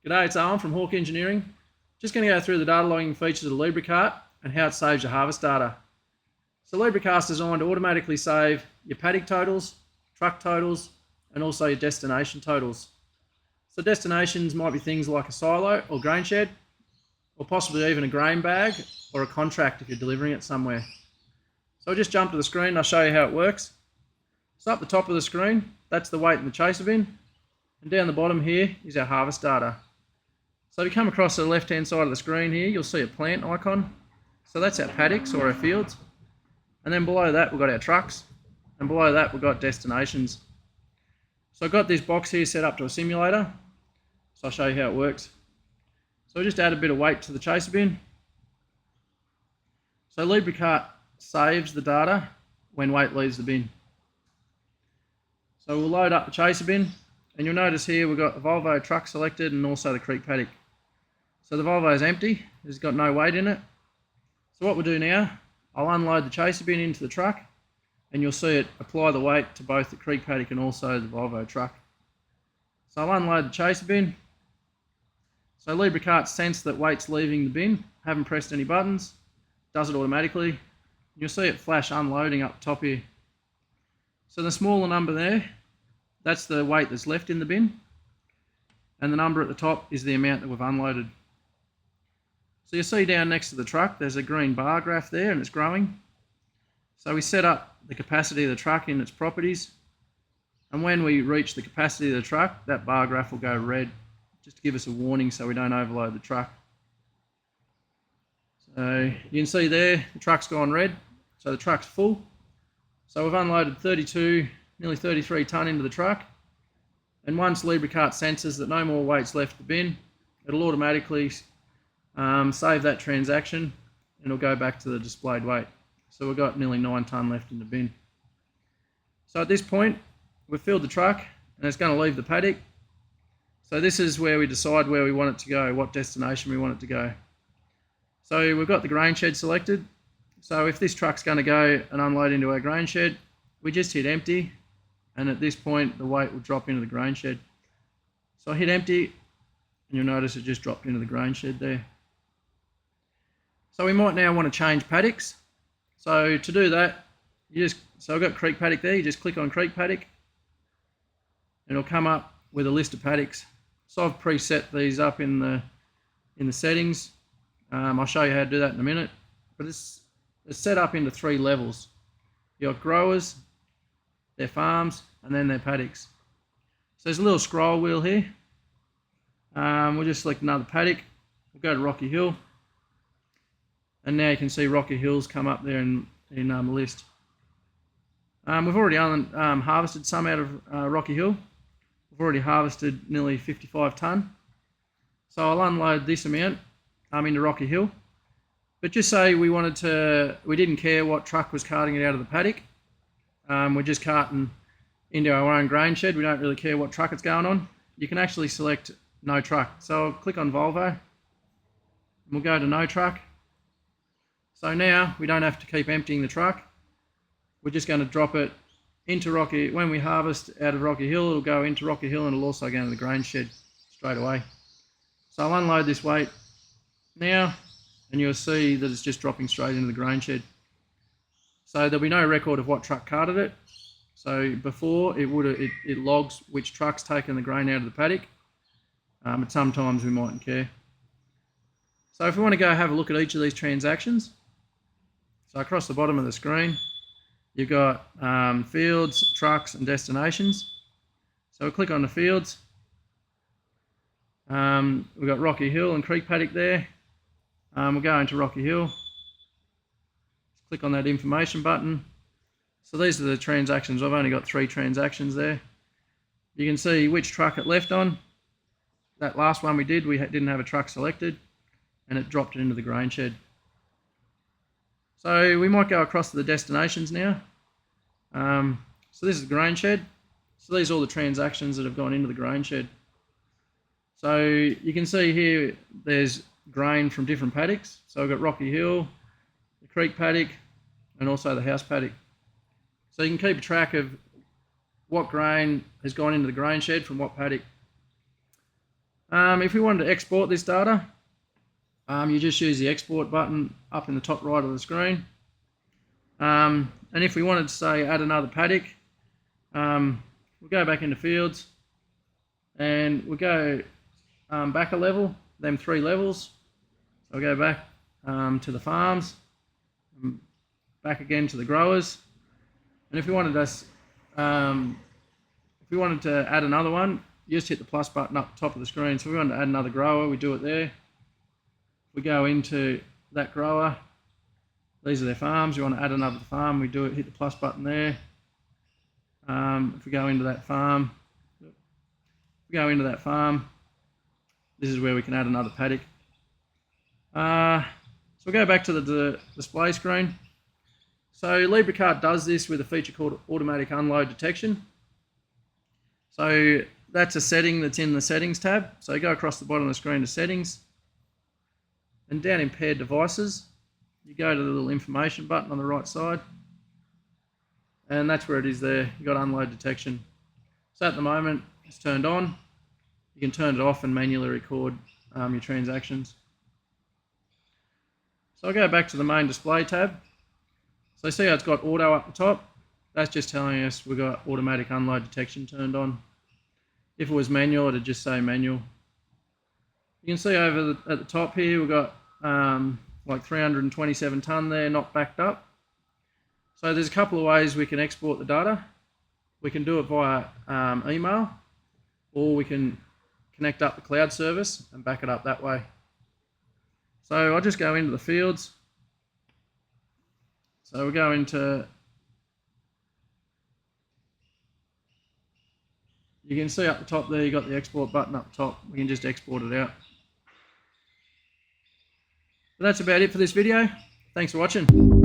G'day, it's Owen from Hawk Engineering. Just going to go through the data logging features of the Libra Cart and how it saves your harvest data. So Libra Cart's designed to automatically save your paddock totals, truck totals, and also your destination totals. So destinations might be things like a silo or grain shed, or possibly even a grain bag or a contract if you're delivering it somewhere. So I'll just jump to the screen and I'll show you how it works. So up the top of the screen, that's the weight in the chaser bin, and down the bottom here is our harvest data. So if you come across to the left hand side of the screen here, you'll see a plant icon. So that's our paddocks or our fields. And then below that we've got our trucks, and below that we've got destinations. So I've got this box here set up to a simulator, so I'll show you how it works. So I'll just add a bit of weight to the chaser bin. So Libra Cart saves the data when weight leaves the bin. So we'll load up the chaser bin, and you'll notice here we've got the Volvo truck selected and also the creek paddock. So the Volvo is empty, it's got no weight in it. So what we'll do now, I'll unload the chaser bin into the truck, and you'll see it apply the weight to both the creek paddock and also the Volvo truck. So I'll unload the chaser bin. So Libra Cart sense that weight's leaving the bin, haven't pressed any buttons, does it automatically. You'll see it flash unloading up the top here. So the smaller number there, that's the weight that's left in the bin, and the number at the top is the amount that we've unloaded. So you see down next to the truck there's a green bar graph there and it's growing. So we set up the capacity of the truck in its properties, and when we reach the capacity of the truck, that bar graph will go red, just to give us a warning so we don't overload the truck. So you can see there the truck's gone red, so the truck's full. So we've unloaded 32, nearly 33 tonne into the truck, and once Libra Cart senses that no more weight's left the bin, it'll automatically save that transaction and it'll go back to the displayed weight. So we've got nearly 9 tonne left in the bin. So at this point we've filled the truck and it's going to leave the paddock. So this is where we decide where we want it to go, what destination we want it to go. So we've got the grain shed selected. So if this truck's going to go and unload into our grain shed, we just hit empty, and at this point the weight will drop into the grain shed. So I hit empty and you'll notice it just dropped into the grain shed there. So we might now want to change paddocks. So to do that, so I've got creek paddock there, you just click on creek paddock and it'll come up with a list of paddocks. So I've preset these up in the settings. I'll show you how to do that in a minute, but it's set up into 3 levels. You've got growers, their farms, and then their paddocks. So there's a little scroll wheel here. We'll just select another paddock. We'll go to Rocky Hill. And now you can see Rocky Hills come up there in the list. We've already harvested some out of Rocky Hill. We've already harvested nearly 55 tonne. So I'll unload this amount into Rocky Hill. But just say we didn't care what truck was carting it out of the paddock. We're just carting into our own grain shed. We don't really care what truck it's going on. You can actually select no truck. So I'll click on Volvo and we'll go to no truck. So now we don't have to keep emptying the truck. We're just going to drop it into Rocky. When we harvest out of Rocky Hill, it'll go into Rocky Hill and it'll also go into the grain shed straight away. So I'll unload this weight now, and you'll see that it's just dropping straight into the grain shed. So there'll be no record of what truck carted it. So before it logs which truck's taken the grain out of the paddock, but sometimes we mightn't care. So if we want to go have a look at each of these transactions, so across the bottom of the screen, you've got fields, trucks, and destinations. So we'll click on the fields. We've got Rocky Hill and creek paddock there. We'll go into Rocky Hill. Click on that information button. So these are the transactions. I've only got 3 transactions there. You can see which truck it left on. That last one we didn't have a truck selected, and it dropped it into the grain shed. So we might go across to the destinations now. So this is the grain shed. So these are all the transactions that have gone into the grain shed. So you can see here there's grain from different paddocks. So I've got Rocky Hill, the creek paddock, and also the house paddock. So you can keep a track of what grain has gone into the grain shed from what paddock. If we wanted to export this data, you just use the export button up in the top right of the screen. And if we wanted to say add another paddock, we'll go back into fields and we'll go back a level, them 3 levels. So I'll go back to the farms, back again to the growers. And if we wanted to add another one, you just hit the plus button up the top of the screen. So if we want to add another grower, we do it there. We go into that grower. These are their farms. You want to add another farm, we do it, hit the plus button there. If we go into that farm, this is where we can add another paddock. So we'll go back to the display screen. So Libra Cart does this with a feature called automatic unload detection. So that's a setting that's in the settings tab. So you go across the bottom of the screen to settings, and down in paired devices, you go to the little information button on the right side, and that's where it is there. You've got unload detection. So at the moment, it's turned on. You can turn it off and manually record your transactions. So I'll go back to the main display tab. So see how it's got auto up the top? That's just telling us we've got automatic unload detection turned on. If it was manual, it'd just say manual. You can see over at the top here, we've got like 327 tonne there, not backed up. So there's a couple of ways we can export the data. We can do it via email, or we can connect up the cloud service and back it up that way. So I'll just go into the fields. So we'll go into, you can see up the top there, you've got the export button up the top. We can just export it out. But that's about it for this video. Thanks for watching.